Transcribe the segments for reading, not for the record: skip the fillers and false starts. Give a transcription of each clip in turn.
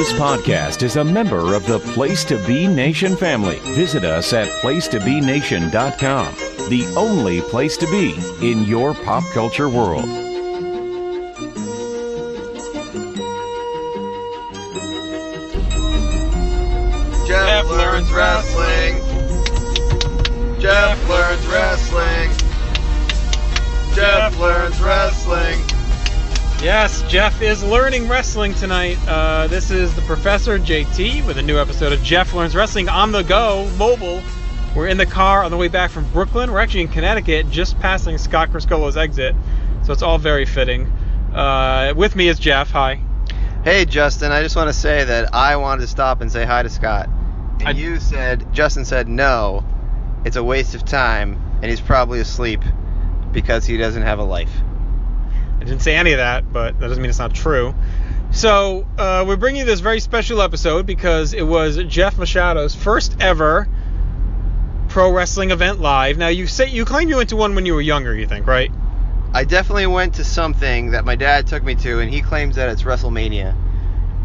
This podcast is a member of the Place to Be Nation family. Visit us at placetobenation.com, the only place to be in your pop culture world. Jeff learns wrestling. Jeff learns wrestling. Jeff learns wrestling. Yes, Jeff is learning wrestling tonight. This is the Professor JT with a new episode of Jeff Learns Wrestling on the go, mobile. We're in the car on the way back from Brooklyn. We're actually in Connecticut, just passing Scott Criscolo's exit, so it's all very fitting. With me is Jeff. Hi. Hey, Justin. I just want to say that I wanted to stop and say hi to Scott. And Justin said, no, it's a waste of time, and he's probably asleep because he doesn't have a life. I didn't say any of that, but that doesn't mean it's not true. So, we're bringing you this very special episode because it was Jeff Machado's first ever pro wrestling event live. Now, you claim you went to one when you were younger, you think, right? I definitely went to something that my dad took me to, and he claims that it's WrestleMania.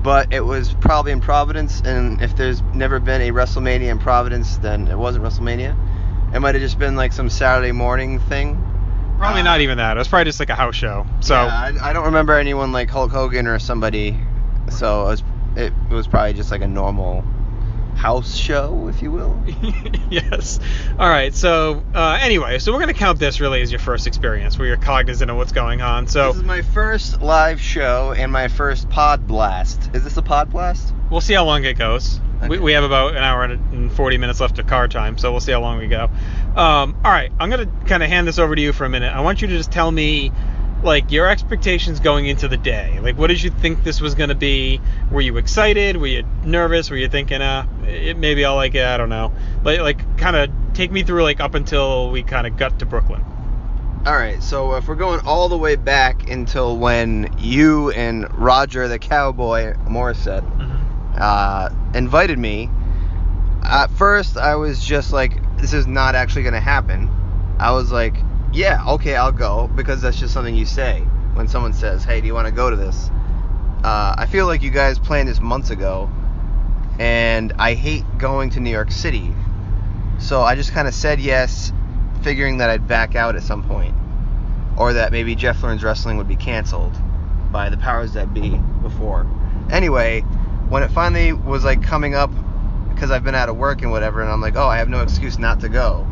But it was probably in Providence, and if there's never been a WrestleMania in Providence, then it wasn't WrestleMania. It might have just been like some Saturday morning thing. Probably not even that. It was probably just like a house show. So yeah, I don't remember anyone like Hulk Hogan or somebody. So it was probably just like a normal house show, if you will. Yes. All right. So anyway, so we're gonna count this really as your first experience, where you're cognizant of what's going on. So this is my first live show and my first pod blast. Is this a pod blast? We'll see how long it goes. Okay. We have about an hour and 40 minutes left of car time, so we'll see how long we go. All right, I'm going to kind of hand this over to you for a minute. I want you to just tell me, like, your expectations going into the day. Like, what did you think this was going to be? Were you excited? Were you nervous? Were you thinking, maybe I'll like it? I don't know. Like kind of take me through, like, up until we kind of got to Brooklyn. All right, so if we're going all the way back until when you and Roger the Cowboy Morissette invited me, at first I was just like, this is not actually going to happen. I was like, yeah, okay, I'll go, because that's just something you say when someone says, hey, do you want to go to this? I feel like you guys planned this months ago, and I hate going to New York City, so I just kind of said yes, figuring that I'd back out at some point, or that maybe Jeff Learns Wrestling would be canceled by the powers that be before. Anyway, when it finally was like coming up, because I've been out of work and whatever, and I'm like, oh, I have no excuse not to go,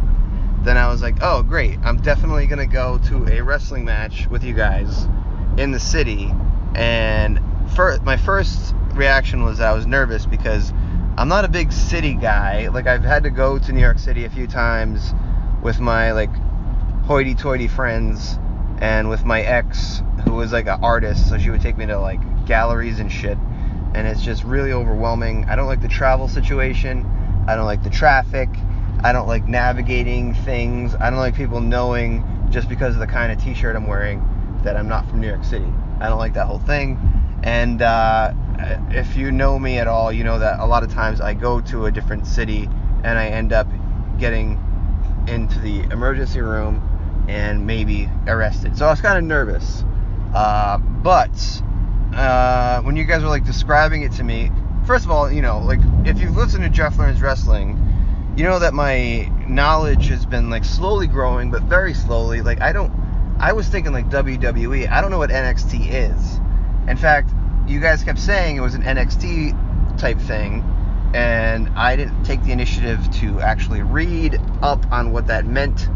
then I was like, oh, great, I'm definitely going to go to a wrestling match with you guys in the city. And my first reaction was I was nervous because I'm not a big city guy. Like, I've had to go to New York City a few times with my, like, hoity-toity friends, and with my ex, who was, like, an artist, so she would take me to, like, galleries and shit. And it's just really overwhelming. I don't like the travel situation. I don't like the traffic. I don't like navigating things. I don't like people knowing just because of the kind of t-shirt I'm wearing that I'm not from New York City. I don't like that whole thing. And if you know me at all, you know that a lot of times I go to a different city and I end up getting into the emergency room and maybe arrested. So I was kind of nervous. But when you guys were like describing it to me, first of all, you know, like, if you've listened to Jeff Learns Wrestling, you know that my knowledge has been like slowly growing, but very slowly. Like, I was thinking like WWE. I don't know what NXT is. In fact, you guys kept saying it was an NXT type thing, and I didn't take the initiative to actually read up on what that meant.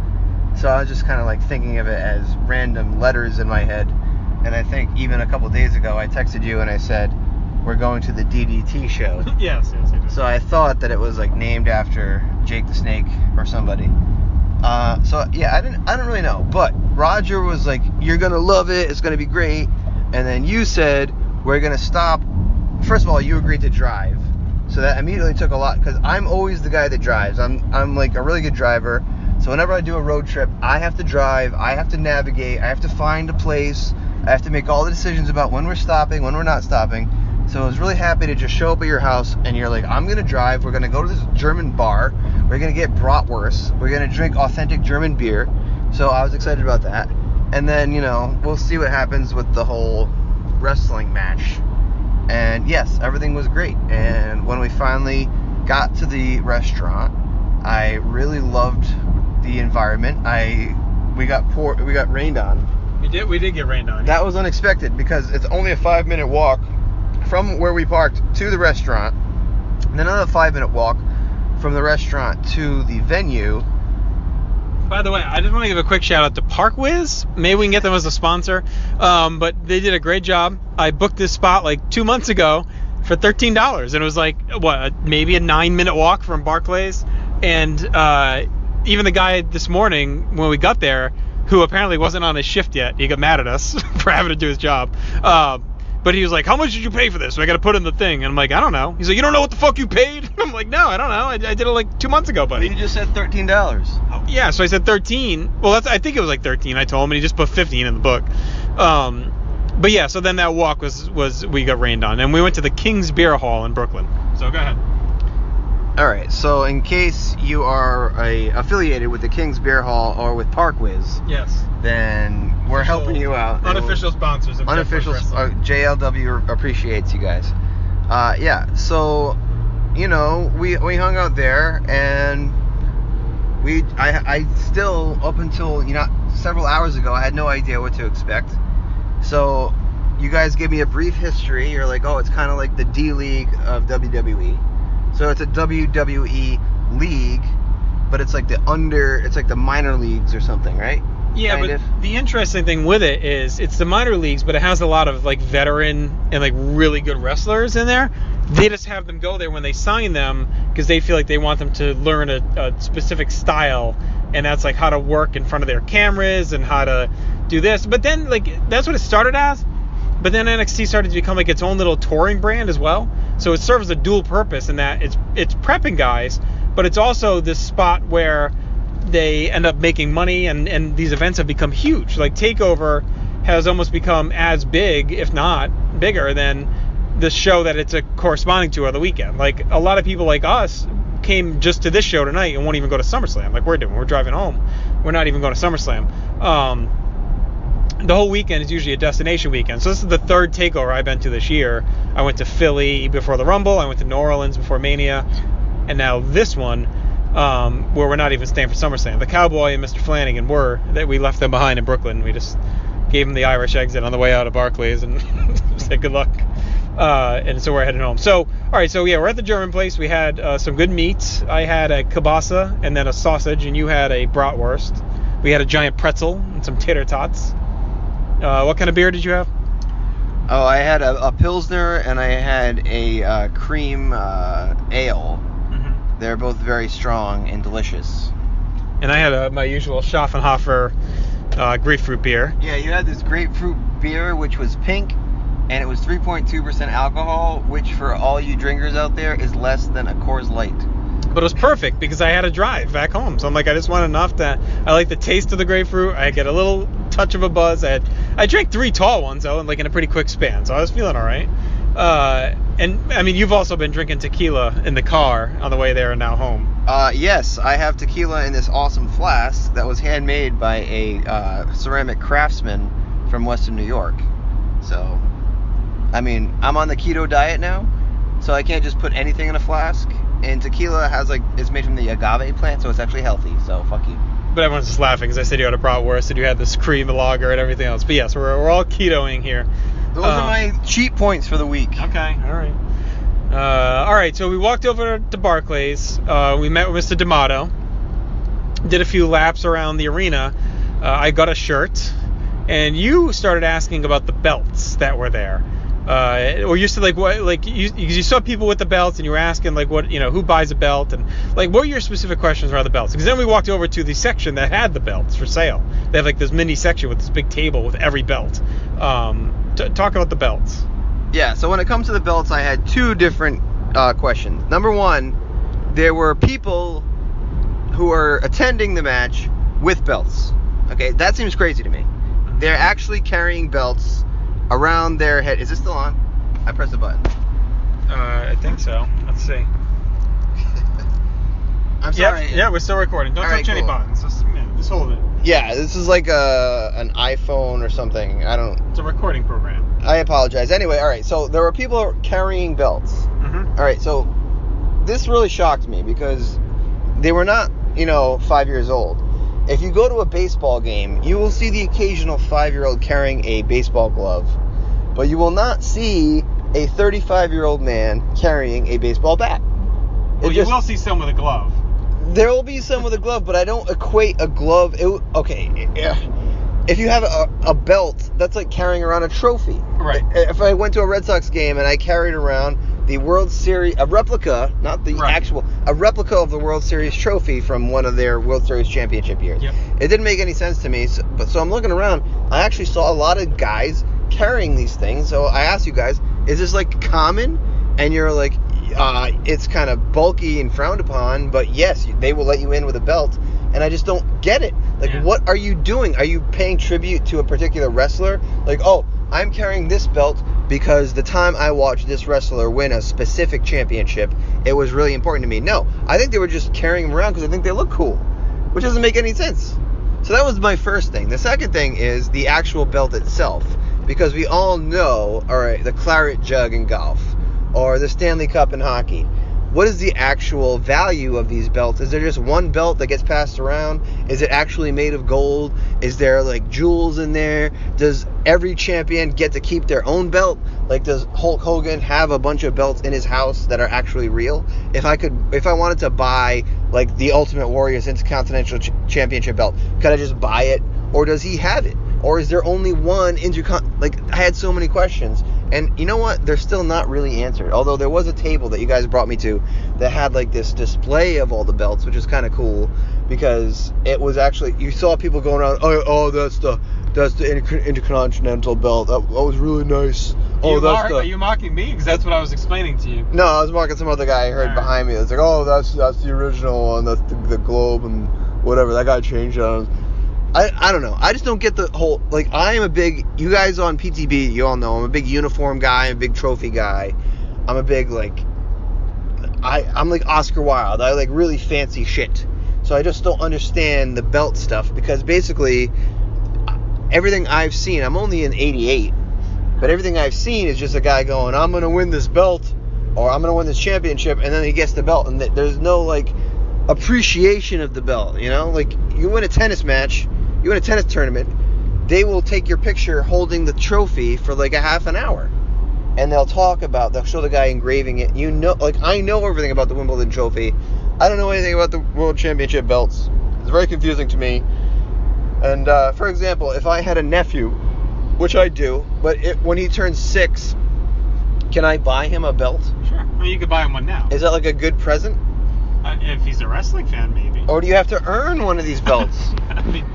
So I was just kind of like thinking of it as random letters in my head. And I think even a couple days ago, I texted you and I said, we're going to the DDT show. Yes, I did. So I thought that it was like named after Jake the Snake or somebody. So yeah, I don't really know. But Roger was like, you're going to love it. It's going to be great. And then you said, we're going to stop. First of all, you agreed to drive. So that immediately took a lot, because I'm always the guy that drives. I'm like a really good driver. So whenever I do a road trip, I have to drive. I have to navigate. I have to find a place. I have to make all the decisions about when we're stopping, when we're not stopping. So I was really happy to just show up at your house, and you're like, I'm going to drive. We're going to go to this German bar. We're going to get bratwurst. We're going to drink authentic German beer. So I was excited about that. And then, you know, we'll see what happens with the whole wrestling match. And yes, everything was great. And when we finally got to the restaurant, I really loved the environment. We got rained on. We did get rained on. That was unexpected because it's only a 5-minute walk from where we parked to the restaurant, and then another 5-minute walk from the restaurant to the venue. By the way, I just want to give a quick shout out to Whiz. Maybe we can get them as a sponsor. But they did a great job. I booked this spot like 2 months ago for $13, and it was like maybe a 9-minute walk from Barclays. And even the guy this morning when we got there, who apparently wasn't on his shift yet, he got mad at us for having to do his job. But he was like, "How much did you pay for this?" So I got to put in the thing. And I'm like, "I don't know." He's like, "You don't know what the fuck you paid?" I'm like, "No, I don't know. I did it like 2 months ago, buddy." You just said $13. Oh, yeah, so I said 13. Well, I think it was like 13. I told him, and he just put 15 in the book. But yeah, so then that walk was we got rained on, and we went to the King's Beer Hall in Brooklyn. So go ahead. All right. So in case you are affiliated with the King's Beer Hall or with Whiz, Yes. Then we're helping you out. Unofficial sponsors of unofficial JLW appreciates you guys. Yeah. So, we hung out there, and I still, up until several hours ago, I had no idea what to expect. So you guys gave me a brief history. You're like, oh, it's kind of like the D League of WWE. So it's a WWE league, but it's like the minor leagues or something, right? Yeah, kind of. The interesting thing with it is it's the minor leagues, but it has a lot of like veteran and like really good wrestlers in there. They just have them go there when they sign them because they feel like they want them to learn a specific style, and that's like how to work in front of their cameras and how to do this. But then that's what it started as. But then NXT started to become like its own little touring brand as well. So it serves a dual purpose in that it's prepping guys, but it's also this spot where they end up making money, and these events have become huge. Like TakeOver has almost become as big, if not bigger, than the show that it's corresponding to on the weekend. Like a lot of people like us came just to this show tonight and won't even go to SummerSlam like we're doing. We're driving home. We're not even going to SummerSlam. The whole weekend is usually a destination weekend. So this is the third TakeOver I've been to this year. I went to Philly before the Rumble. I went to New Orleans before Mania. And now this one, where we're not even staying for SummerSlam. The Cowboy and Mr. Flanagan we left them behind in Brooklyn. We just gave them the Irish exit on the way out of Barclays and said good luck. And so we're heading home. So, all right, so yeah, we're at the German place. We had some good meats. I had a kielbasa and then a sausage, and you had a bratwurst. We had a giant pretzel and some tater tots. What kind of beer did you have? Oh, I had a Pilsner, and I had a cream ale. Mm-hmm. They're both very strong and delicious. And I had my usual Schaffenhofer grapefruit beer. Yeah, you had this grapefruit beer, which was pink, and it was 3.2% alcohol, which for all you drinkers out there is less than a Coors Light. But it was perfect because I had to drive back home. So I'm like, I just want enough that I like the taste of the grapefruit. I get a little touch of a buzz. I drank 3 tall ones, though, in a pretty quick span. So I was feeling all right. And, I mean, you've also been drinking tequila in the car on the way there and now home. Yes, I have tequila in this awesome flask that was handmade by a ceramic craftsman from Western New York. So, I mean, I'm on the keto diet now, so I can't just put anything in a flask. And tequila it's made from the agave plant, so it's actually healthy. So fuck you. But everyone's just laughing because I said you had a bratwurst and you had this cream lager and everything else. But yes, we're all ketoing here. Those are my cheat points for the week. Okay, all right. All right, so we walked over to Barclays. We met with Mr. D'Amato. Did a few laps around the arena. I got a shirt, and you started asking about the belts that were there. Or you said you saw people with the belts and you were asking who buys a belt, and what were your specific questions around the belts? Because then we walked over to the section that had the belts for sale. They have this mini section with this big table with every belt. Talk about the belts. Yeah, so when it comes to the belts, I had 2 different questions. Number 1, there were people who are attending the match with belts. Okay, that seems crazy to me. They're actually carrying belts around their head. Is this still on? I pressed the button. I think so. Let's see. I'm sorry. Yeah, we're still recording. Don't touch any buttons. Just hold it. Yeah, this is like an iPhone or something. It's a recording program. I apologize. Anyway, all right. So there were people carrying belts. Mm-hmm. All right. So this really shocked me because they were not, 5 years old. If you go to a baseball game, you will see the occasional 5-year-old carrying a baseball glove, but you will not see a 35-year-old man carrying a baseball bat. Well, you will see some with a glove. There will be some with a glove, but I don't equate a glove. If you have a belt, that's like carrying around a trophy. Right. If I went to a Red Sox game and I carried around the World Series, a replica, not the actual, a replica of the World Series trophy from one of their World Series championship years. Yep. It didn't make any sense to me. So I'm looking around. I actually saw a lot of guys carrying these things. So I asked you guys, is this like common? And you're like, it's kind of bulky and frowned upon, but yes, they will let you in with a belt. And I just don't get it. Like, what are you doing? Are you paying tribute to a particular wrestler? Like, oh, I'm carrying this belt because the time I watched this wrestler win a specific championship, it was really important to me. No, I think they were just carrying them around because I think they look cool, which doesn't make any sense. So that was my first thing. The second thing is the actual belt itself, because we all know, all right, the claret jug in golf or the Stanley Cup in hockey. What is the actual value of these belts? Is there just one belt that gets passed around? Is it actually made of gold? Is there like jewels in there? Does every champion get to keep their own belt? Like, does Hulk Hogan have a bunch of belts in his house that are actually real? If I wanted to buy like the Ultimate Warrior's Intercontinental Championship belt, could I just buy it? Or does he have it? Or is there only one I had so many questions. And you know what? They're still not really answered. Although there was a table that you guys brought me to that had like this display of all the belts, which is kind of cool because it was actually, you saw people going around, oh that's the Intercontinental belt. That was really nice. Are you mocking me? Because that's what I was explaining to you. No, I was mocking some other guy I heard behind me. It's like, oh, that's the original one. That's the globe and whatever. That guy changed it on. I don't know. I just don't get the whole, like, I am a big, you guys on PTB, you all know, I'm a big uniform guy, I'm a big trophy guy. I'm a big, like, I'm like Oscar Wilde. I like really fancy shit. So I just don't understand the belt stuff because basically everything I've seen, I'm only in 88, but everything I've seen is just a guy going, I'm going to win this belt or I'm going to win this championship, and then he gets the belt, and there's no, like, appreciation of the belt, Like, you win a tennis match, you win a tennis tournament, they will take your picture holding the trophy for like a half an hour. And they'll show the guy engraving it. I know everything about the Wimbledon trophy. I don't know anything about the World Championship belts. It's very confusing to me. And, for example, if I had a nephew, which I do, but when he turns 6, can I buy him a belt? Sure. I mean, you could buy him one now. Is that like a good present? If he's a wrestling fan, maybe. Or do you have to earn one of these belts? I mean,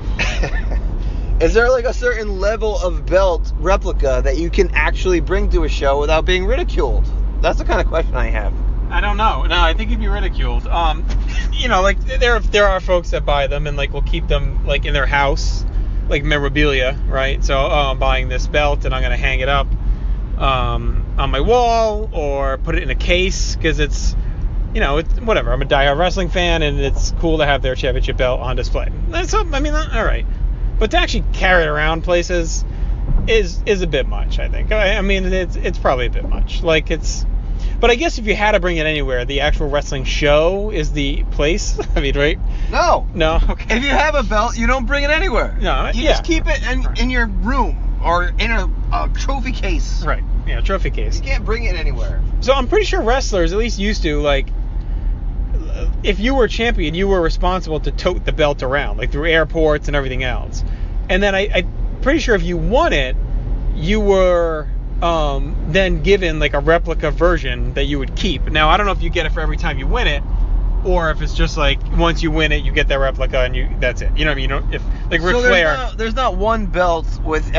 is there like a certain level of belt replica that you can actually bring to a show without being ridiculed? That's the kind of question I have. I don't know. No, I think he'd be ridiculed. Like there are folks that buy them and like will keep them like in their house, like memorabilia, right? So I'm buying this belt and I'm gonna hang it up on my wall or put it in a case because it's. It's whatever. I'm a diehard wrestling fan, and it's cool to have their championship belt on display. All right. But to actually carry it around places is a bit much, I think. I mean, it's probably a bit much. But I guess if you had to bring it anywhere, the actual wrestling show is the place. I mean, right? No. Okay. If you have a belt, you don't bring it anywhere. No. You just keep it in your room or in a trophy case. Right. Yeah, trophy case. You can't bring it anywhere. So I'm pretty sure wrestlers at least used to like. If you were champion, you were responsible to tote the belt around, like through airports and everything else. And then I'm pretty sure if you won it, you were then given like a replica version that you would keep. Now, I don't know if you get it for every time you win it, or if it's just like once you win it, you get that replica and that's it. You know what I mean? If like Ric Flair. There's not one belt with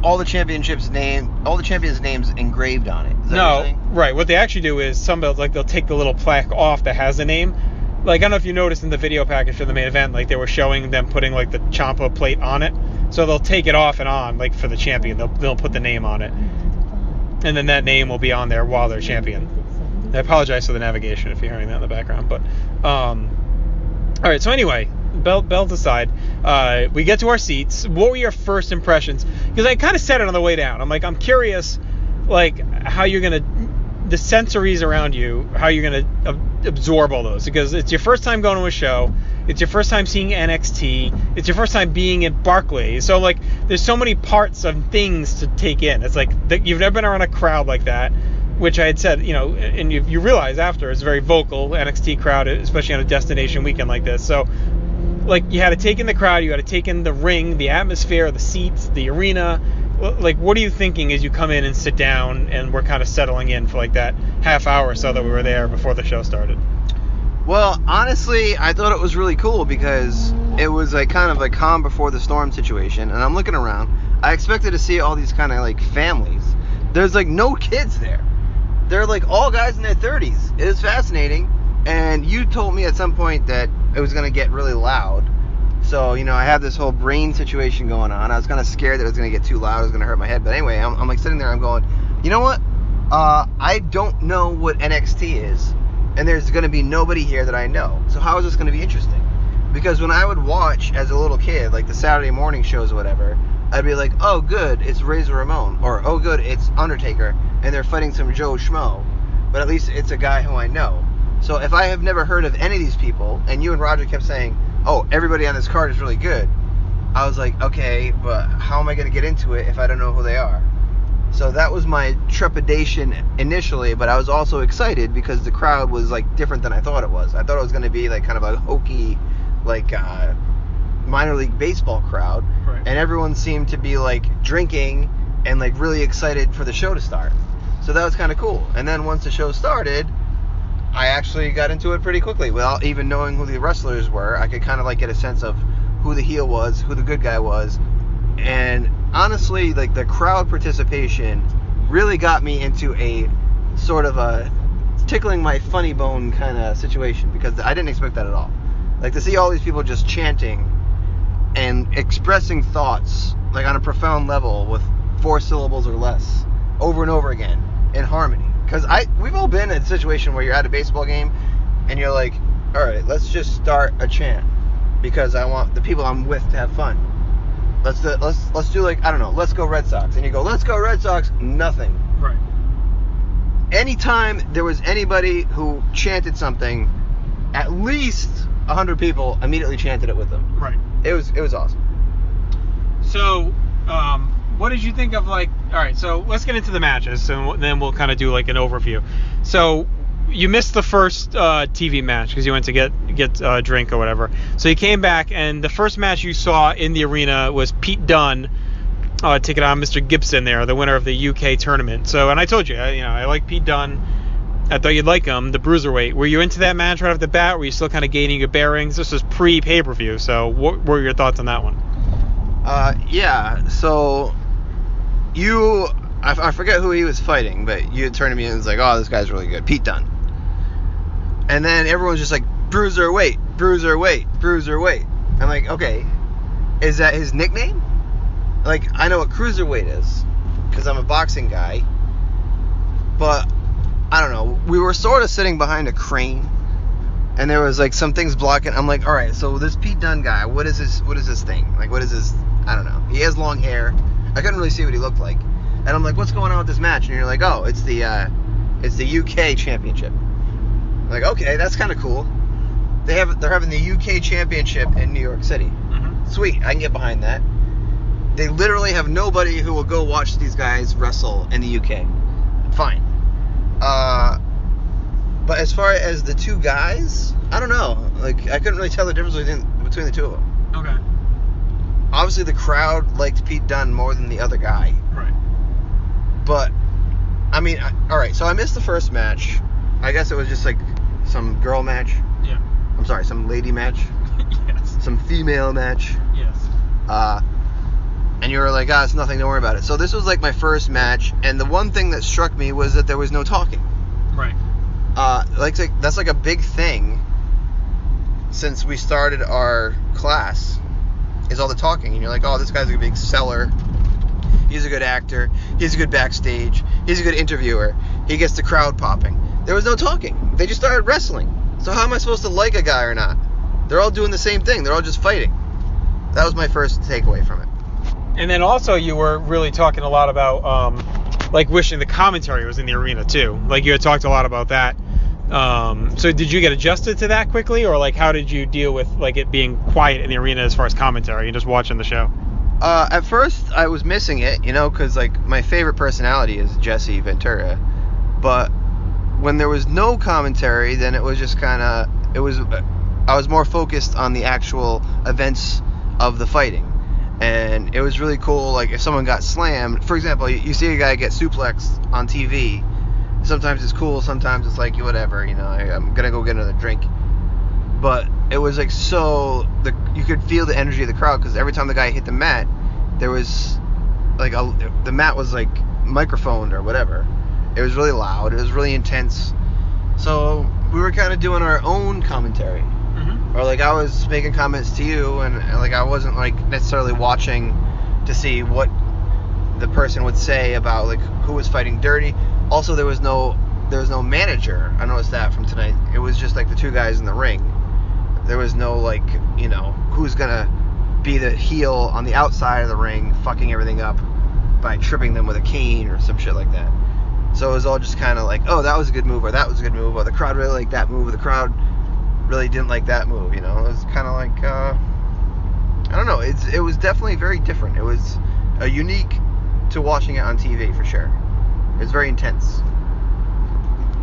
all the champions' names engraved on it. No, right. What they actually do is some belts, like they'll take the little plaque off that has the name. Like, I don't know if you noticed in the video package for the main event, like they were showing them putting like the Champa plate on it. So they'll take it off and on, like for the champion. They'll put the name on it. And then that name will be on there while they're champion. I apologize for the navigation if you're hearing that in the background. But, all right. So anyway, belt aside, we get to our seats. What were your first impressions? Because I kind of said it on the way down. I'm curious, how you're gonna, the sensories around you, how you're gonna absorb all those, because it's your first time going to a show. It's your first time seeing NXT. It's your first time being at Barclays. So there's so many parts of things to take in. It's you've never been around a crowd like that, which I had said, and you realize after it's a very vocal NXT crowd, especially on a destination weekend like this. So you had to take in the crowd, you had to take in the ring, the atmosphere, the seats, the arena. What are you thinking as you come in and sit down and we're kind of settling in for that half hour or so that we were there before the show started? Well, honestly, I thought it was really cool because it was kind of a calm before the storm situation, and I'm looking around. I expected to see all these kind of families. There's no kids there. They're all guys in their 30s. It is fascinating, and you told me at some point that it was going to get really loud. So, I have this whole brain situation going on. I was kind of scared that it was going to get too loud. It was going to hurt my head. But anyway, I'm sitting there, I'm going, you know what? I don't know what NXT is. And there's going to be nobody here that I know. So how is this going to be interesting? Because when I would watch as a little kid, the Saturday morning shows or whatever, I'd be like, oh, good, it's Razor Ramon. Or, oh, good, it's Undertaker. And they're fighting some Joe Schmo. But at least it's a guy who I know. So if I have never heard of any of these people, and you and Roger kept saying, oh, everybody on this card is really good, I was like, okay, but how am I going to get into it if I don't know who they are? So that was my trepidation initially, but I was also excited because the crowd was different than I thought it was. I thought it was going to be kind of a hokey, minor league baseball crowd, right. And everyone seemed to be drinking and really excited for the show to start. So that was kind of cool. And then once the show started, I actually got into it pretty quickly without even knowing who the wrestlers were. I could kind of get a sense of who the heel was, who the good guy was, and honestly, the crowd participation really got me into a sort of a tickling my funny bone kind of situation because I didn't expect that at all. To see all these people just chanting and expressing thoughts on a profound level with 4 syllables or less over and over again in harmony. Because we've all been in a situation where you're at a baseball game and you're like, all right, let's just start a chant because I want the people I'm with to have fun. Let's do I don't know, let's go Red Sox. And you go, let's go Red Sox. Nothing. Right. Anytime there was anybody who chanted something, at least 100 people immediately chanted it with them. Right. It was awesome. So, what did you think of all right, so let's get into the matches and then we'll kind of do an overview. So you missed the first TV match because you went to get a drink or whatever. So you came back and the first match you saw in the arena was Pete Dunne taking on Mr. Gibson there, the winner of the UK tournament. So, and I told you, I like Pete Dunne. I thought you'd like him, the bruiserweight. Were you into that match right off the bat? Were you still kind of gaining your bearings? This was pre-pay-per-view, so what were your thoughts on that one? Yeah, so I forget who he was fighting, but you turned to me and was like, oh, this guy's really good, Pete Dunne. And then everyone's just like, bruiserweight, bruiserweight, bruiserweight. I'm like, okay, is that his nickname? I know what cruiserweight is, because I'm a boxing guy, but I don't know. We were sort of sitting behind a crane, and there was some things blocking. I'm like, all right, so this Pete Dunne guy, what is this thing? What is this? I don't know. He has long hair. I couldn't really see what he looked like. And I'm like, what's going on with this match? And you're like, oh, it's the UK championship. I'm like, okay, that's kind of cool. They're having the UK championship in New York City. Mm-hmm. Sweet, I can get behind that. They literally have nobody who will go watch these guys wrestle in the UK. Fine. But as far as the two guys, I don't know. I couldn't really tell the difference between the two of them. Okay. Obviously, the crowd liked Pete Dunne more than the other guy. Right. But, I mean, all right, so I missed the first match. I guess it was just some girl match. Yeah. I'm sorry, some lady match. Yes. Some female match. Yes. And you were like, it's nothing, don't worry about it. So this was my first match, and the one thing that struck me was that there was no talking. Right. That's a big thing since we started our class, is all the talking. And you're like, oh, this guy's a big seller. He's a good actor. He's a good backstage. He's a good interviewer. He gets the crowd popping. There was no talking. They just started wrestling. So how am I supposed to like a guy or not? they're all doing the same thing. They're all just fighting. That was my first takeaway from it. And then also you were really talking a lot about like wishing the commentary was in the arena too. Like you had talked a lot about that. So did you get adjusted to that quickly, or like how did you deal with like it being quiet in the arena as far as commentary and just watching the show? At first I was missing it, because like my favorite personality is Jesse Ventura, but when there was no commentary, then it was just kind of, I was more focused on the actual events of the fighting. And it was really cool, like if someone got slammed, for example, you see a guy get suplexed on TV, sometimes it's cool, sometimes it's like, whatever, I'm gonna go get another drink. But it was like you could feel the energy of the crowd, because every time the guy hit the mat, there was like the mat was like microphoned or whatever. It was really loud, it was really intense. So we were kind of doing our own commentary. Or like I was making comments to you, and like I wasn't like necessarily watching to see what the person would say about like who was fighting dirty. Also, there was no manager. I noticed that from tonight. It was just like the two guys in the ring. There was no like who's gonna be the heel on the outside of the ring, fucking everything up by tripping them with a cane or some shit like that. So it was all just kind of like, oh, that was a good move, or that was a good move, or the crowd really liked that move, or the crowd really didn't like that move. It was kind of like I don't know. It was definitely very different. It was unique to watching it on TV for sure. It was very intense.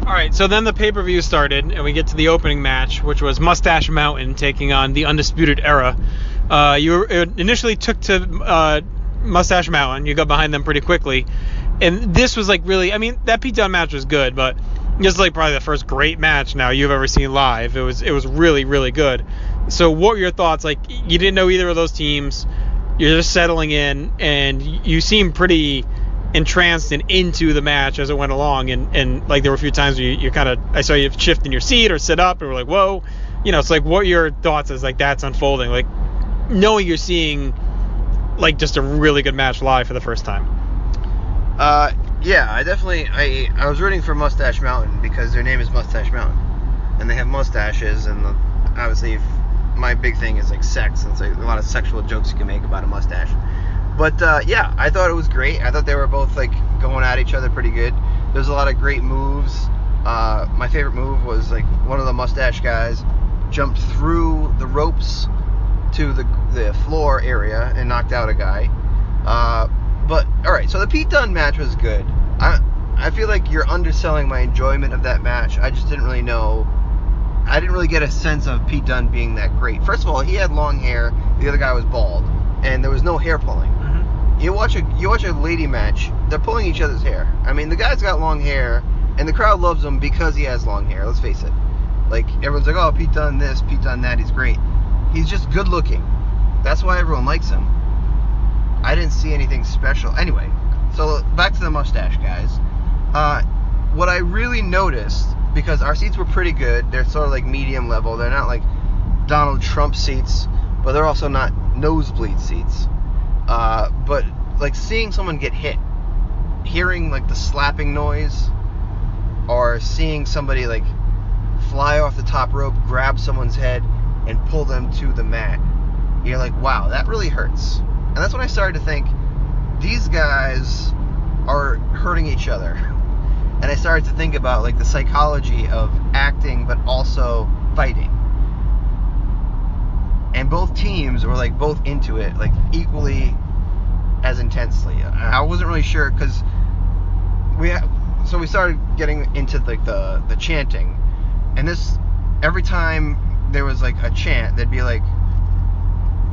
All right, so then the pay-per-view started, and we get to the opening match, which was Mustache Mountain taking on the Undisputed Era. You initially took to Mustache Mountain. You got behind them pretty quickly, and this was like really, I mean, that Pete Dunne match was good, but this is like probably the first great match now you've ever seen live. It was really, really good. So what were your thoughts? Like, you didn't know either of those teams. You're just settling in, and you seem pretty entranced and into the match as it went along. And like there were a few times where you kind of, I saw you shift in your seat or sit up, and we're like, whoa. It's like, what are your thoughts as like that's unfolding? Like, knowing you're seeing like just a really good match live for the first time. Yeah, I was rooting for Mustache Mountain because their name is Mustache Mountain, and they have mustaches, and obviously my big thing is like sex, and it's like a lot of sexual jokes you can make about a mustache. But yeah, I thought it was great. I thought they were both like going at each other pretty good. There's a lot of great moves. My favorite move was like one of the mustache guys jumped through the ropes to the floor area and knocked out a guy. But alright, so the Pete Dunne match was good. I feel like you're underselling my enjoyment of that match. I just didn't really know. I didn't really get a sense of Pete Dunne being that great. First of all, he had long hair. The other guy was bald, and there was no hair pulling. Mm-hmm. You watch a lady match. They're pulling each other's hair. I mean, the guy's got long hair, and the crowd loves him because he has long hair. Let's face it. Like, everyone's like, oh, Pete Dunne this, Pete Dunne that. He's great. He's just good looking. That's why everyone likes him. I didn't see anything special. Anyway, so back to the mustache guys. What I really noticed, because our seats were pretty good, they're sort of like medium level. They're not like Donald Trump seats, but they're also not nosebleed seats. But like seeing someone get hit, hearing like the slapping noise, or seeing somebody like fly off the top rope, grab someone's head, and pull them to the mat, you're like, wow, that really hurts. And that's when I started to think, these guys are hurting each other. And I started to think about like the psychology of acting but also fighting. And both teams were like both into it, like equally as intensely. I wasn't really sure, because we started getting into like the chanting. And this, every time there was like a chant, there'd be like,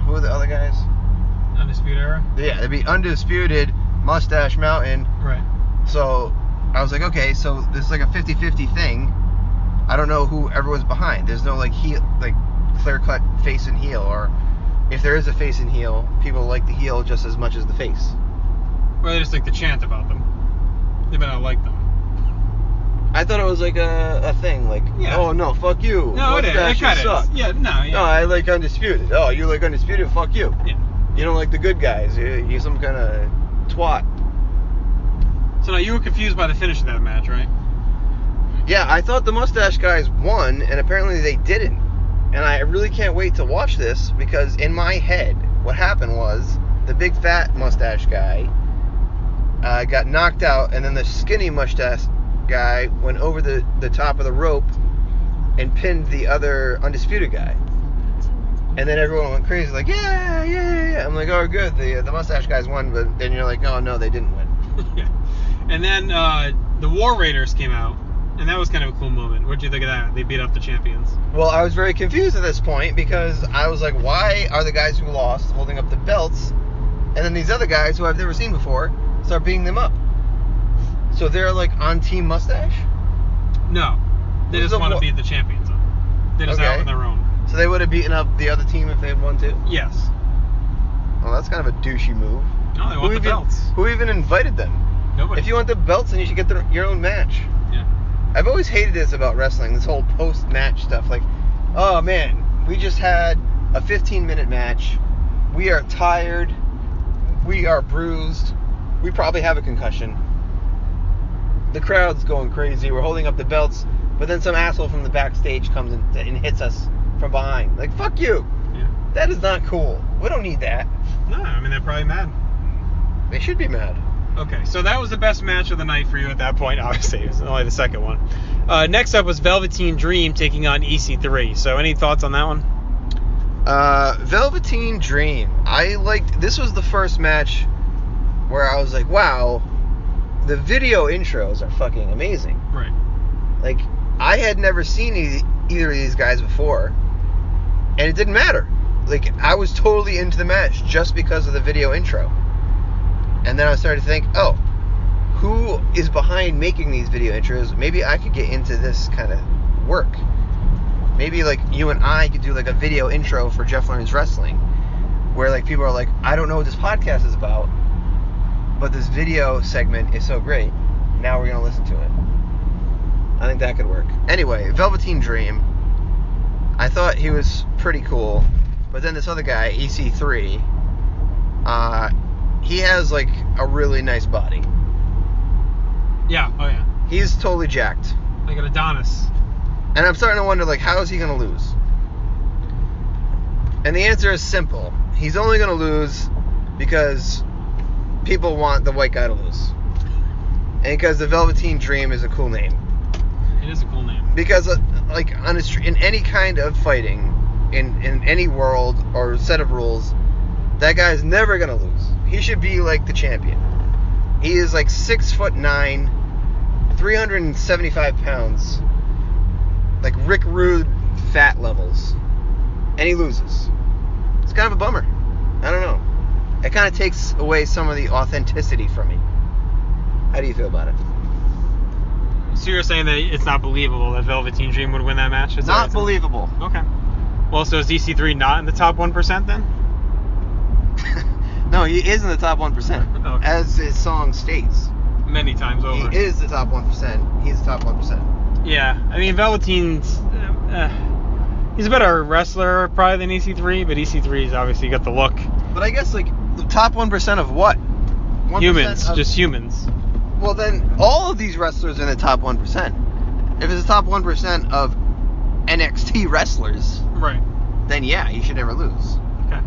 who are the other guys? Undisputed Era? Yeah, it'd be Undisputed, Mustache Mountain. Right. So I was like, okay, so this is like a 50-50 thing. I don't know who everyone's behind. There's no like heel, like clear-cut face and heel, or if there is a face and heel, people like the heel just as much as the face. Or they just like to chant about them. They may not like them. I thought it was like a thing, like, yeah. Oh no, fuck you. No, it kind of is. Yeah, no, yeah. No, I like Undisputed. Oh, you like Undisputed? Fuck you. Yeah. You don't like the good guys. You're some kind of twat. So now you were confused by the finish of that match, right? Yeah, I thought the mustache guys won, and apparently they didn't. And I really can't wait to watch this, because in my head, what happened was the big fat mustache guy got knocked out, and then the skinny mustache guy went over the top of the rope and pinned the other Undisputed guy. And then everyone went crazy, like, yeah. I'm like, oh, good, the mustache guys won, but then you're like, oh, no, they didn't win. Yeah. And then the War Raiders came out, and that was kind of a cool moment. What'd you think of that? They beat up the champions. Well, I was very confused at this point, because I was like, why are the guys who lost holding up the belts, and then these other guys who I've never seen before start beating them up? So they're like on Team Mustache? No. They just want to beat the champions up. They're just out on their own. So they would have beaten up the other team if they had won too? Yes. Well, that's kind of a douchey move. No, they want the belts. Who even invited them? Nobody. If you want the belts, then you should get your own match. Yeah. I've always hated this about wrestling, this whole post-match stuff. Like, oh man, we just had a 15-minute match. We are tired. We are bruised. We probably have a concussion. The crowd's going crazy. We're holding up the belts, but then some asshole from the backstage comes in and hits us from behind. Like, fuck you. Yeah. That is not cool. We don't need that. No, I mean, they're probably mad. They should be mad. Okay, so that was the best match of the night for you at that point, obviously. It was only the second one. Next up was Velveteen Dream taking on EC3. So any thoughts on that one? Velveteen Dream. This was the first match where I was like, wow, the video intros are fucking amazing. Right. Like, I had never seen either of these guys before, and it didn't matter. Like, I was totally into the match just because of the video intro. And then I started to think, oh, who is behind making these video intros? Maybe I could get into this kind of work. Maybe, like, you and I could do, like, a video intro for Jeff Learns Wrestling, where, like, people are like, I don't know what this podcast is about, but this video segment is so great. Now we're going to listen to it. I think that could work. Anyway, Velveteen Dream. I thought he was pretty cool. But then this other guy, EC3, he has, like, a really nice body. Yeah, oh yeah. He's totally jacked. Like an Adonis. And I'm starting to wonder, like, how is he going to lose? And the answer is simple. He's only going to lose because people want the white guy to lose. And because the Velveteen Dream is a cool name. It is a cool name. Because, like, in any kind of fighting, in any world or set of rules, that guy's never going to lose. He should be, like, the champion. He is, like, 6'9", 375 pounds. Like Rick Rude fat levels. And he loses. It's kind of a bummer. I don't know. It kind of takes away some of the authenticity from me. How do you feel about it? So you're saying that it's not believable that Velveteen Dream would win that match? Is Not that believable. Okay. Well, so is EC3 not in the top 1% then? No, he is in the top 1%. Okay. As his song states. Many times over. He is the top 1%. He's the top 1%. Yeah, I mean, Velveteen's... he's a better wrestler probably than EC3, but EC3's obviously got the look. But I guess, like, the top 1% of what? 1% Humans, of, just humans. Well, then, all of these wrestlers are in the top 1%. If it's the top 1% of NXT wrestlers, Right. then yeah, he should never lose. Okay.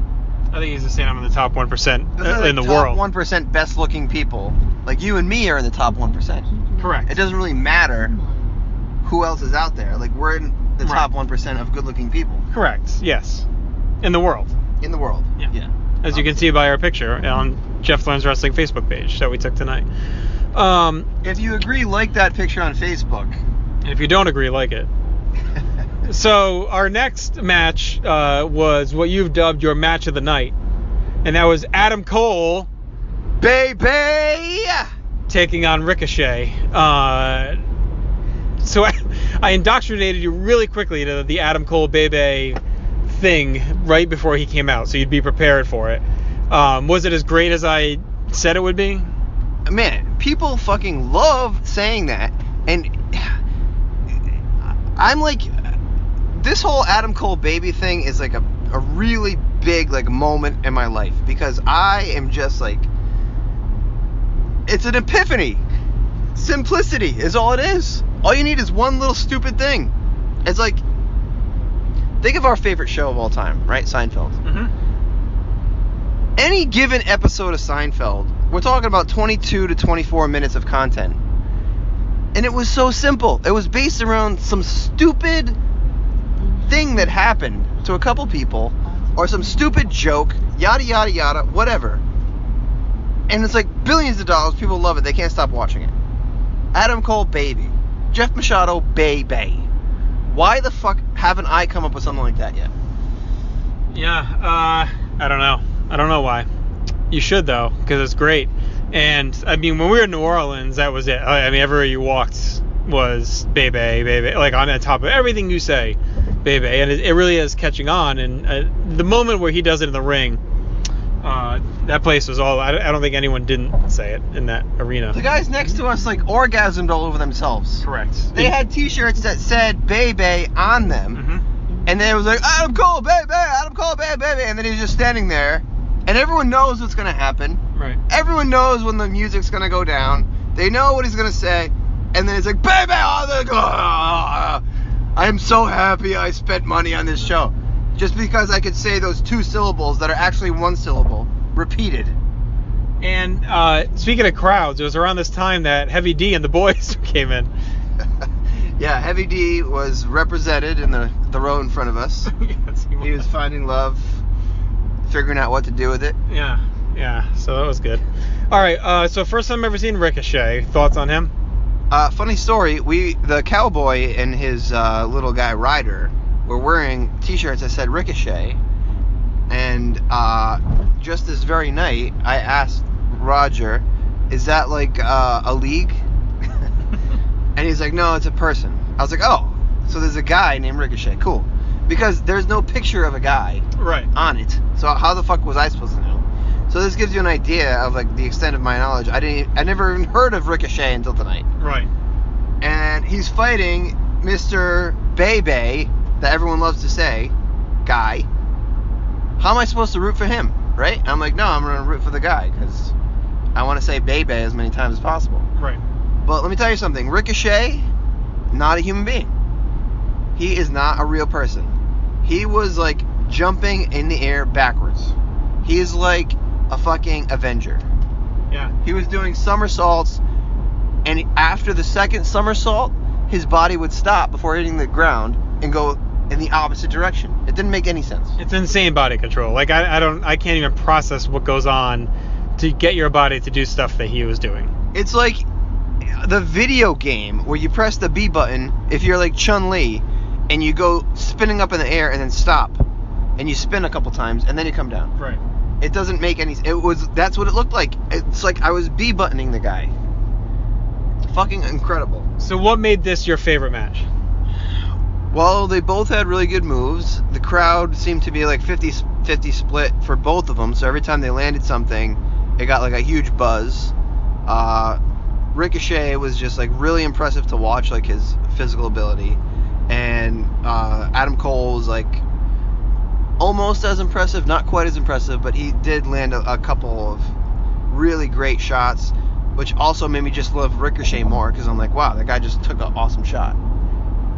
I think he's just saying I'm in the top 1% Like in the world. top 1% best looking people. Like, you and me are in the top 1%. Correct. It doesn't really matter who else is out there. Like, we're in the top 1% of good looking people. Correct, yes. In the world. In the world. Yeah. As you can see by our picture on Jeff Learns Wrestling Facebook page that we took tonight. If you agree, like that picture on Facebook. If you don't agree, like it. So our next match was what you've dubbed your match of the night. And that was Adam Cole... Baby! Taking on Ricochet. So I indoctrinated you really quickly to the Adam Cole Bebe thing right before he came out, so you'd be prepared for it. Was it as great as I said it would be? Man, people fucking love saying that, and I'm like, this whole Adam Cole Baby thing is like a really big like moment in my life, because I am just like, it's an epiphany. Simplicity is all it is. All you need is one little stupid thing. It's like, think of our favorite show of all time, right? Seinfeld. Mm-hmm. Any given episode of Seinfeld, we're talking about 22 to 24 minutes of content. And it was so simple. It was based around some stupid thing that happened to a couple people, or some stupid joke, yada, yada, yada, whatever. And it's like billions of dollars. People love it. They can't stop watching it. Adam Cole, baby. Jeff Machado, baby. Why the fuck haven't I come up with something like that yet? Yeah, I don't know. I don't know why. You should, though, because it's great. And, I mean, when we were in New Orleans, that was it. I mean, everywhere you walked was baby, baby. Like, on the top of everything you say, baby. And it really is catching on. And the moment where he does it in the ring, that place was all... I don't think anyone didn't say it in that arena. The guys next to us, like, orgasmed all over themselves. Correct. They had t-shirts that said baby on them. Mm-hmm. And then it was like, Adam Cole, baby, Adam Cole, baby, baby. And then he's just standing there. And everyone knows what's going to happen. Right. Everyone knows when the music's going to go down. They know what he's going to say. And then it's like, baby, I am so happy I spent money on this show. Just because I could say those two syllables that are actually one syllable, repeated. And speaking of crowds, it was around this time that Heavy D and the boys came in. Yeah, Heavy D was represented in the row in front of us. Yes, he was finding love, figuring out what to do with it. Yeah, so that was good. All right, so first time I've ever seen Ricochet. Thoughts on him? Funny story, the cowboy and his little guy Ryder were wearing t-shirts that said Ricochet, and just this very night, I asked Roger, is that like a league? And he's like, no, it's a person. I was like, oh, so there's a guy named Ricochet, cool. Because there's no picture of a guy on it, so how the fuck was I supposed to know? So this gives you an idea of like the extent of my knowledge. I never even heard of Ricochet until tonight. Right. And he's fighting Mr. Bebe, that everyone loves to say, guy. How am I supposed to root for him, right? I'm like, no, I'm going to root for the guy, because I want to say Bebe as many times as possible. Right. But let me tell you something. Ricochet, not a human being. He is not a real person. He was like jumping in the air backwards. He is like a fucking Avenger. Yeah. He was doing somersaults, and after the second somersault, his body would stop before hitting the ground and go in the opposite direction. It didn't make any sense. It's insane body control. Like I can't even process what goes on to get your body to do stuff that he was doing. It's like the video game where you press the B button if you're like Chun-Li and you go spinning up in the air and then stop and you spin a couple times and then you come down. Right. It doesn't make any sense. That's what it looked like. It's like I was B buttoning the guy. Fucking incredible. So what made this your favorite match? Well, they both had really good moves. The crowd seemed to be like 50-50 split for both of them. So every time they landed something, it got like a huge buzz. Ricochet was just like really impressive to watch, like his physical ability. And Adam Cole was like almost as impressive, not quite as impressive, but he did land a couple of really great shots, which also made me just love Ricochet more, because I'm like, wow, that guy just took an awesome shot.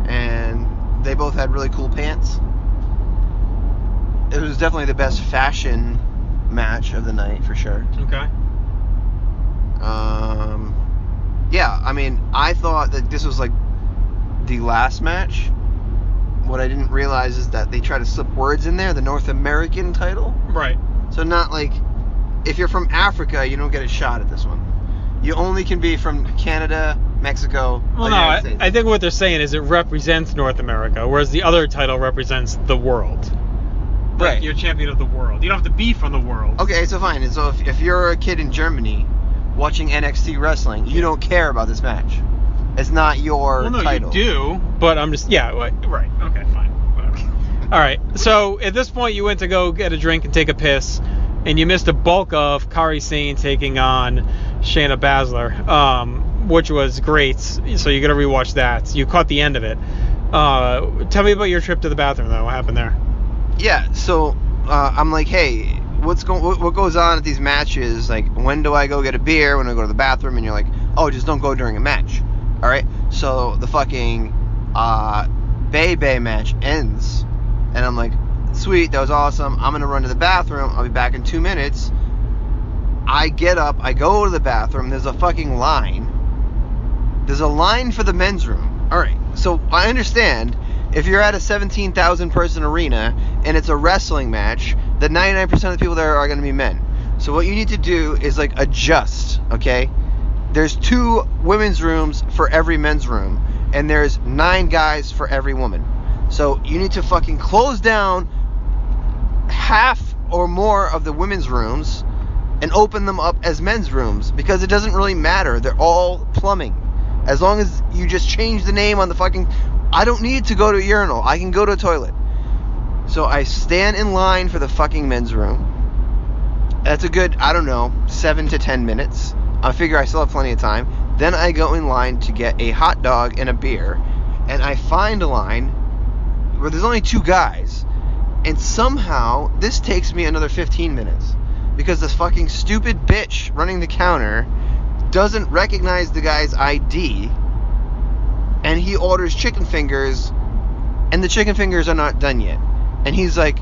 And they both had really cool pants. It was definitely the best fashion match of the night, for sure. Okay. Yeah, I mean, I thought that this was like the last match. What I didn't realize is that they try to slip words in there, the North American title. Right. So not like, if you're from Africa, you don't get a shot at this one. You only can be from Canada, Mexico, well, the United States. I think what they're saying is it represents North America, whereas the other title represents the world. Like, right. You're champion of the world. You don't have to be from the world. Okay, so fine. So if you're a kid in Germany watching NXT wrestling, you don't care about this match. It's not your well, no, title. You do, but I'm just... Yeah, right. Okay, fine. Whatever. All right. So, at this point, you went to go get a drink and take a piss, and you missed a bulk of Kairi Sane taking on Shayna Baszler, which was great. So, you got to rewatch that. You caught the end of it. Tell me about your trip to the bathroom, though. What happened there? Yeah, so I'm like, hey, what goes on at these matches? Like, when do I go get a beer? When do I go to the bathroom? And you're like, oh, just don't go during a match. All right, so the fucking Bebe match ends, And I'm like, sweet, that was awesome. I'm going to run to the bathroom. I'll be back in 2 minutes. I get up. I go to the bathroom. There's a fucking line. There's a line for the men's room. All right. So I understand if you're at a 17,000 person arena and it's a wrestling match, that 99% of the people there are going to be men. So what you need to do is like adjust, okay? There's 2 women's rooms for every men's room, and there's 9 guys for every woman. So you need to fucking close down half or more of the women's rooms and open them up as men's rooms, because it doesn't really matter. They're all plumbing. As long as you just change the name on the fucking... I don't need to go to a urinal. I can go to a toilet. So I stand in line for the fucking men's room. That's a good, 7 to 10 minutes. I figure I still have plenty of time. Then I go in line to get a hot dog and a beer. And I find a line where there's only 2 guys. And somehow, this takes me another 15 minutes. Because this fucking stupid bitch running the counter doesn't recognize the guy's ID. And he orders chicken fingers. And the chicken fingers are not done yet. And he's like,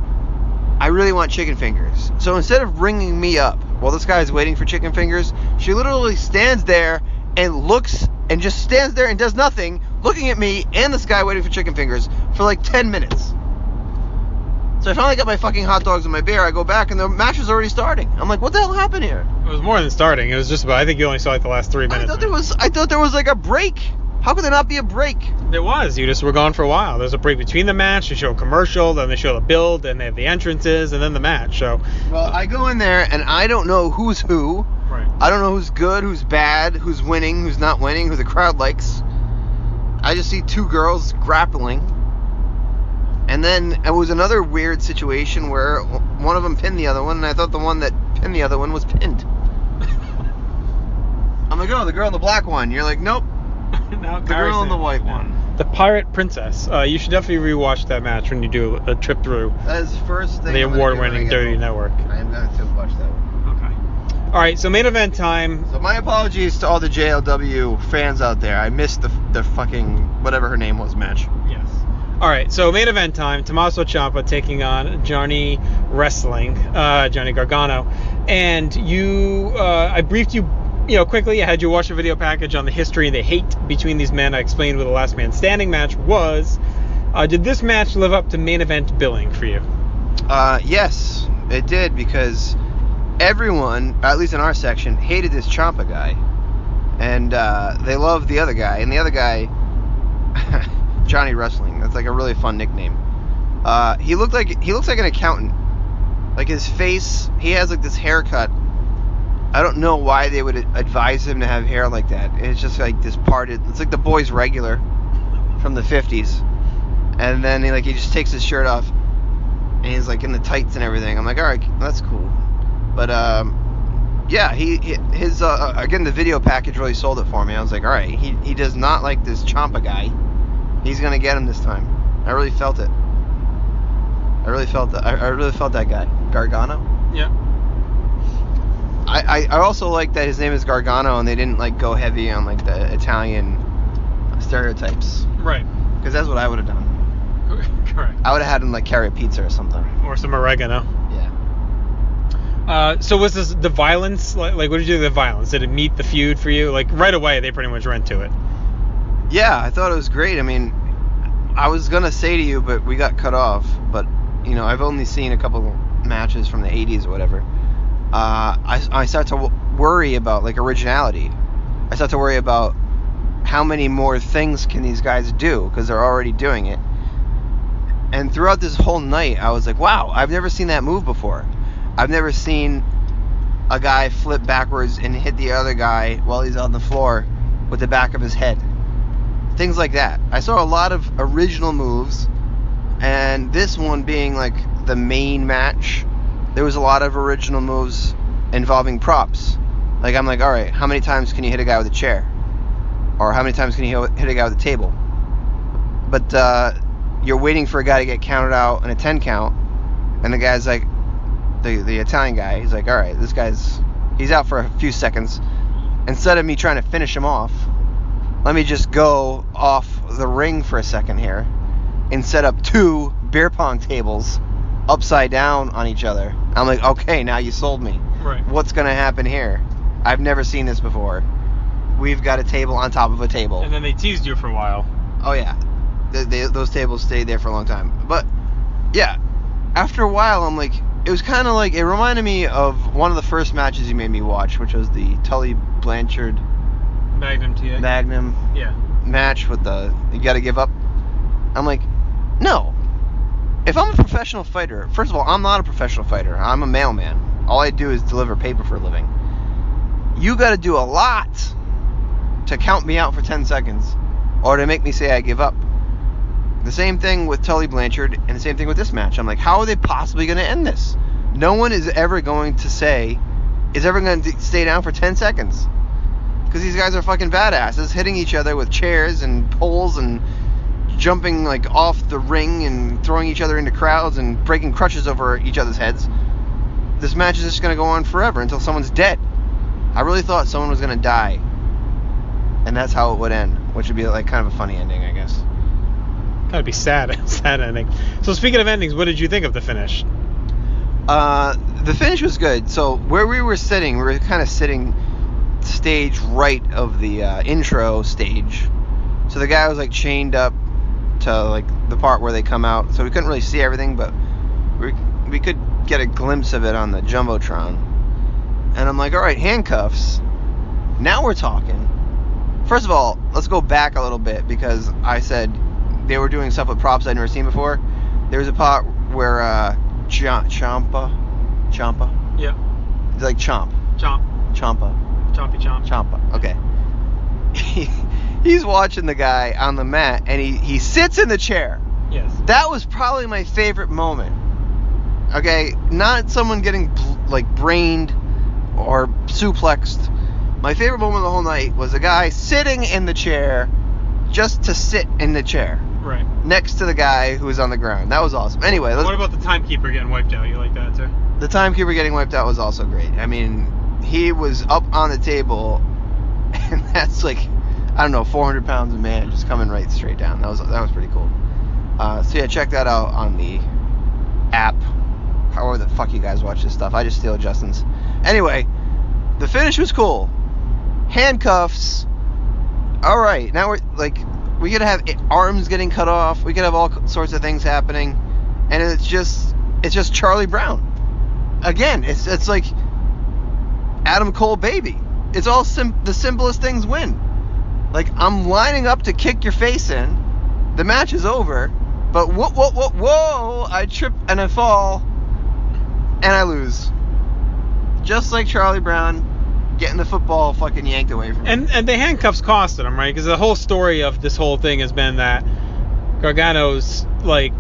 I really want chicken fingers. So instead of ringing me up while this guy's waiting for chicken fingers, she literally stands there and looks and just stands there and does nothing, looking at me and this guy waiting for chicken fingers for like 10 minutes. So I finally got my fucking hot dogs and my beer. I go back and the match is already starting. I'm like, what the hell happened here? It was more than starting. It was just about, I think you only saw like the last 3 minutes. I thought there was like a break. How could there not be a break? There was. You just were gone for a while. There's a break between the match. They show a commercial, then they show the build, then they have the entrances, and then the match. So, well, I go in there and I don't know who's who. Right. I don't know who's good, who's bad, who's winning, who's not winning, who the crowd likes. I just see 2 girls grappling. And then it was another weird situation where one of them pinned the other one, and I thought the one that pinned the other one was pinned. I'm like, oh, the girl in the black one. You're like, nope. No, the girl in the white one. The Pirate Princess. You should definitely rewatch that match when you do a trip through. That is the first thing. The award-winning WWE Network. I am going to watch that one. Okay. All right, so main event time. So my apologies to all the JLW fans out there. I missed the fucking whatever her name was match. Yes. All right, so main event time. Tommaso Ciampa taking on Johnny Wrestling, Johnny Gargano, and you. I briefed you. Quickly, I had you watch a video package on the history and the hate between these men. I explained what the last man standing match was. Did this match live up to main event billing for you? Yes, it did, because everyone, at least in our section, hated this Champa guy. And they loved the other guy. And the other guy, Johnny Wrestling, that's like a really fun nickname. He looks like an accountant. Like his face, he has like this haircut. I don't know why they would advise him to have hair like that. It's just like this parted. It's like the Boys Regular from the 50s. And then he just takes his shirt off and he's like in the tights and everything. I'm like, all right, that's cool. But yeah, his again, the video package really sold it for me. I was like, all right, he does not like this Champa guy. He's gonna get him this time. I really felt it. I really felt that guy, Gargano. Yeah. I also like that his name is Gargano and they didn't like go heavy on like the Italian stereotypes. Right. Because that's what I would have done. Correct. I would have had him like carry a pizza or something. Or some oregano. Yeah. So was this the violence? Like what did you do with the violence? Did it meet the feud for you? Like right away they pretty much went to it. Yeah, I thought it was great. I mean, I was gonna say to you, but we got cut off. But I've only seen a couple matches from the 80s or whatever. I start to worry about like originality. I start to worry about how many more things can these guys do, because they're already doing it. And throughout this whole night, I was like, wow, I've never seen that move before. I've never seen a guy flip backwards and hit the other guy while he's on the floor with the back of his head. Things like that. I saw a lot of original moves, and this one being like the main match, there was a lot of original moves involving props. Like, I'm like, all right, how many times can you hit a guy with a chair? Or how many times can you hit a guy with a table? But you're waiting for a guy to get counted out in a 10 count, and the guy's like, the Italian guy, he's like, all right, he's out for a few seconds. Instead of me trying to finish him off, let me just go off the ring for a second here and set up 2 beer pong tables upside down on each other. I'm like, okay, now you sold me. Right. What's going to happen here? I've never seen this before. We've got a table on top of a table. And then they teased you for a while. Oh, yeah. Those tables stayed there for a long time. But, yeah, after a while, I'm like, it was kind of like, it reminded me of one of the first matches you made me watch, which was the Tully Blanchard Magnum TA. Magnum match with the, you got to give up. I'm like, no. If I'm a professional fighter, first of all, I'm not a professional fighter. I'm a mailman. All I do is deliver paper for a living. You got to do a lot to count me out for 10 seconds or to make me say I give up. The same thing with Tully Blanchard and the same thing with this match. I'm like, how are they possibly going to end this? No one is ever going to stay down for 10 seconds. Because these guys are fucking badasses, hitting each other with chairs and poles and jumping like off the ring and throwing each other into crowds and breaking crutches over each other's heads. This match is just going to go on forever until someone's dead. I really thought someone was going to die. And that's how it would end, which would be like kind of a funny ending, I guess. That'd be sad. Sad ending. So speaking of endings, what did you think of the finish? The finish was good. So where we were sitting, we were kind of sitting stage right of the intro stage. So the guy was like chained up to like the part where they come out. So we couldn't really see everything, but we could get a glimpse of it on the Jumbotron. And I'm like, all right, handcuffs. Now we're talking. First of all, let's go back a little bit because I said they were doing stuff with props I'd never seen before. There was a part where Champa. Yeah. It's like Champa. Chompy chomp. Champa. Okay. He's watching the guy on the mat, and he sits in the chair. Yes. That was probably my favorite moment. Okay, not someone getting brained or suplexed. My favorite moment of the whole night was a guy sitting in the chair just to sit in the chair. Right. Next to the guy who was on the ground. That was awesome. Anyway, what about the timekeeper getting wiped out? You like that too? The timekeeper getting wiped out was also great. I mean, he was up on the table, and that's like, I don't know, 400 pounds of man just coming right straight down. That was pretty cool. So yeah, check that out on the app. However the fuck you guys watch this stuff. I just steal Justin's. Anyway, the finish was cool. Handcuffs. All right, now we could have arms getting cut off. We could have all sorts of things happening, and it's just Charlie Brown. Again, it's like Adam Cole baby. It's all the simplest things win. Like, I'm lining up to kick your face in. The match is over, but whoa! I trip and I fall, and I lose. Just like Charlie Brown getting the football fucking yanked away from him. And the handcuffs costed him, right? Because the whole story of this whole thing has been that Gargano's like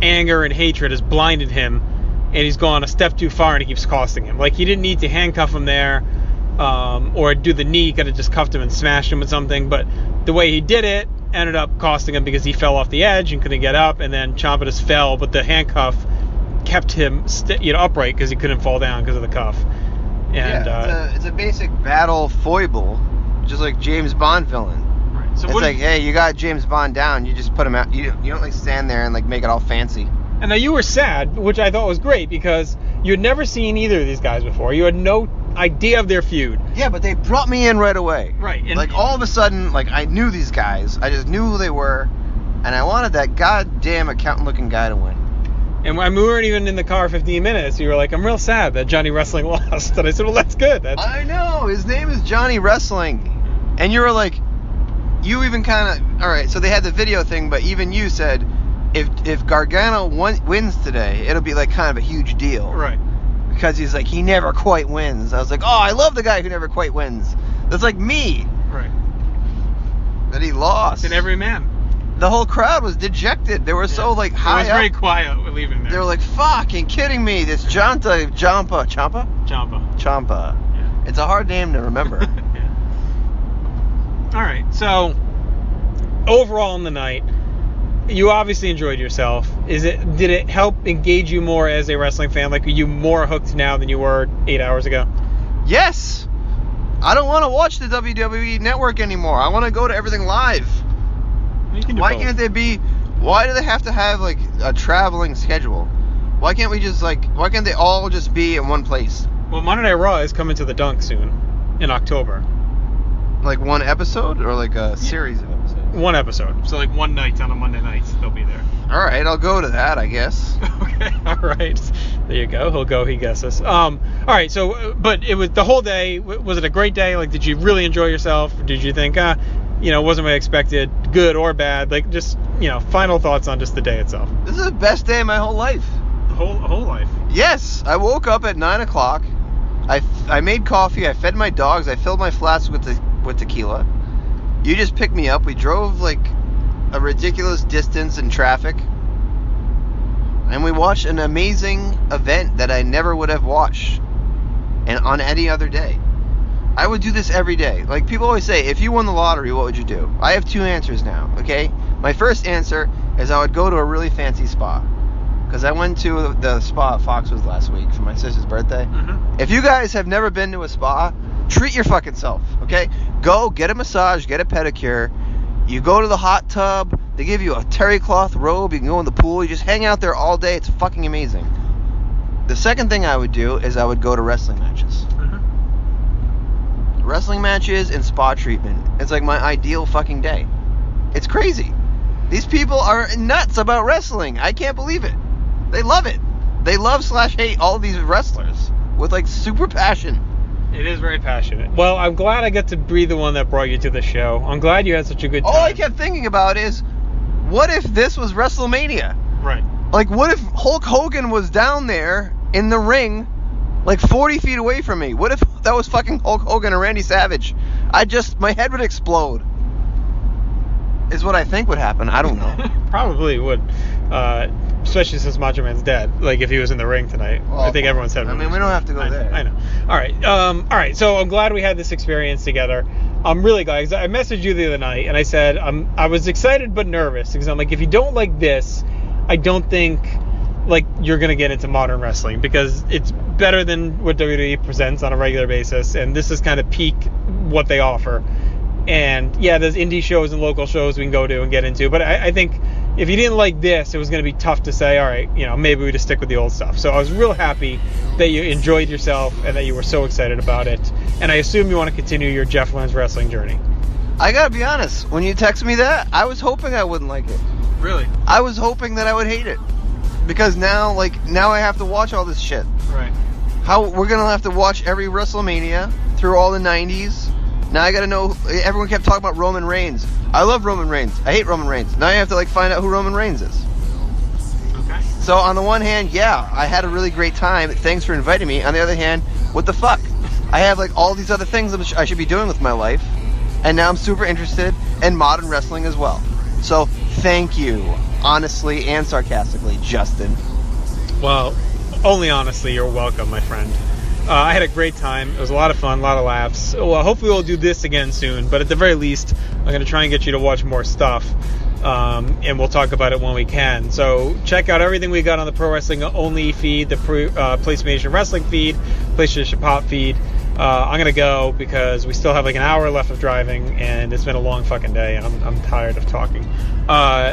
anger and hatred has blinded him, and he's gone a step too far, and it keeps costing him. Like, he didn't need to handcuff him there, or do the knee. He could have just cuffed him and smashed him with something. But the way he did it ended up costing him because he fell off the edge and couldn't get up, and then Champa just fell, but the handcuff kept him upright because he couldn't fall down because of the cuff. And it's a basic battle foible, just like James Bond villain. Right. So it's like, hey, you got James Bond down, you just put him out. You don't like stand there and like make it all fancy. And now you were sad, which I thought was great because you had never seen either of these guys before. You had no idea of their feud. Yeah, but they brought me in right away. Right. And like all of a sudden, like I knew these guys. I just knew who they were, and I wanted that goddamn accountant-looking guy to win. And we weren't even in the car 15 minutes. You were like, I'm real sad that Johnny Wrestling lost. And I said, well, that's good. I know. His name is Johnny Wrestling. And you were like, you even kind of, all right, so they had the video thing, but even you said, if Gargano wins today, it'll be like kind of a huge deal. Right. Because he's like, he never quite wins. I was like, oh, I love the guy who never quite wins. That's like me. Right. That he lost. And Everyman. The whole crowd was dejected. They were so like high up. It was very quiet leaving there. They were like, fucking kidding me. This Champa. Champa. Yeah. It's a hard name to remember. Yeah. All right. So, overall in the night, you obviously enjoyed yourself. Did it help engage you more as a wrestling fan? Like, are you more hooked now than you were 8 hours ago? Yes. I don't want to watch the WWE Network anymore. I want to go to everything live. You can do Why both. can't they be Why do they have to have like a traveling schedule? Why can't they all just be in one place? Well, Monday Night Raw is coming to the Dunk soon, in October. Like one episode or like a series of episodes? One episode. So like one night on a Monday night, they'll be there. All right, I'll go to that, I guess. Okay, all right. There you go. He'll go, he guesses. All right, so, but it was the whole day. Was it a great day? Like, did you really enjoy yourself? Did you think, it wasn't what I expected, good or bad? Like, just, final thoughts on just the day itself. This is the best day of my whole life. Whole life? Yes, I woke up at 9 o'clock. I made coffee. I fed my dogs. I filled my flask with tequila. You just picked me up. We drove like a ridiculous distance in traffic. And we watched an amazing event that I never would have watched and on any other day. I would do this every day. Like people always say, if you won the lottery, what would you do? I have two answers now, okay? My first answer is I would go to a really fancy spa. Because I went to the spa at Foxwoods last week for my sister's birthday. Mm-hmm. If you guys have never been to a spa, treat your fucking self, okay? Go, get a massage, get a pedicure. You go to the hot tub. They give you a terry cloth robe. You can go in the pool. You just hang out there all day. It's fucking amazing. The second thing I would do is I would go to wrestling matches. Mm-hmm. Wrestling matches and spa treatment. It's like my ideal fucking day. It's crazy. These people are nuts about wrestling. I can't believe it. They love it. They love/hate all these wrestlers with like super passion. It is very passionate. Well, I'm glad I got to be the one that brought you to the show. I'm glad you had such a good time. All I kept thinking about is, what if this was WrestleMania? Right. Like, what if Hulk Hogan was down there in the ring, like 40 feet away from me? What if that was fucking Hulk Hogan or Randy Savage? My head would explode. Is what I think would happen. I don't know. Probably would. Especially since Macho Man's dead. Like, if he was in the ring tonight. Well, I think everyone's head would we don't have to go there. I know. All right. So I'm glad we had this experience together. I'm really glad. 'Cause I messaged you the other night, and I said I was excited but nervous. Because I'm like, if you don't like this, I don't think, like, you're going to get into modern wrestling. Because it's better than what WWE presents on a regular basis. And this is kind of peak what they offer. And yeah, there's indie shows and local shows we can go to and get into. But I think if you didn't like this, it was going to be tough to say, all right, maybe we just stick with the old stuff. So I was real happy that you enjoyed yourself and that you were so excited about it. And I assume you want to continue your Jeff Lynn's wrestling journey. I got to be honest. When you texted me that, I was hoping I wouldn't like it. Really? I was hoping that I would hate it. Because now I have to watch all this shit. Right. We're going to have to watch every WrestleMania through all the 90s. Now I gotta know, everyone kept talking about Roman Reigns. I love Roman Reigns. I hate Roman Reigns. Now you have to find out who Roman Reigns is. Okay. So on the one hand, yeah, I had a really great time. Thanks for inviting me. On the other hand, what the fuck? I have all these other things I should be doing with my life. And now I'm super interested in modern wrestling as well. So thank you, honestly and sarcastically, Justin. Well, only honestly, you're welcome, my friend. I had a great time. It was a lot of fun, a lot of laughs. Well, hopefully we'll do this again soon. But at the very least, I'm going to try and get you to watch more stuff. And we'll talk about it when we can. So check out everything we got on the Pro Wrestling Only feed, the PlayStation Nation Wrestling feed, PlayStation Pop feed. I'm going to go because we still have an hour left of driving. And it's been a long fucking day. And I'm tired of talking.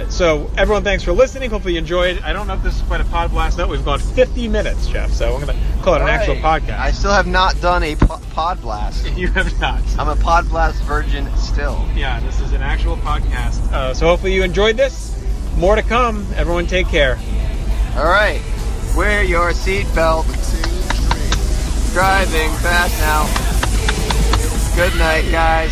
So everyone, thanks for listening. Hopefully you enjoyed. I don't know if this is quite a pod blast note. We've gone 50 minutes, Jeff. So I'm going to call it an actual podcast. I still have not done a pod blast. You have not. I'm a pod blast virgin still. Yeah, this is an actual podcast. So hopefully you enjoyed this. More to come. Everyone take care. All right. Wear your seatbelt. Driving fast now. Good night, guys.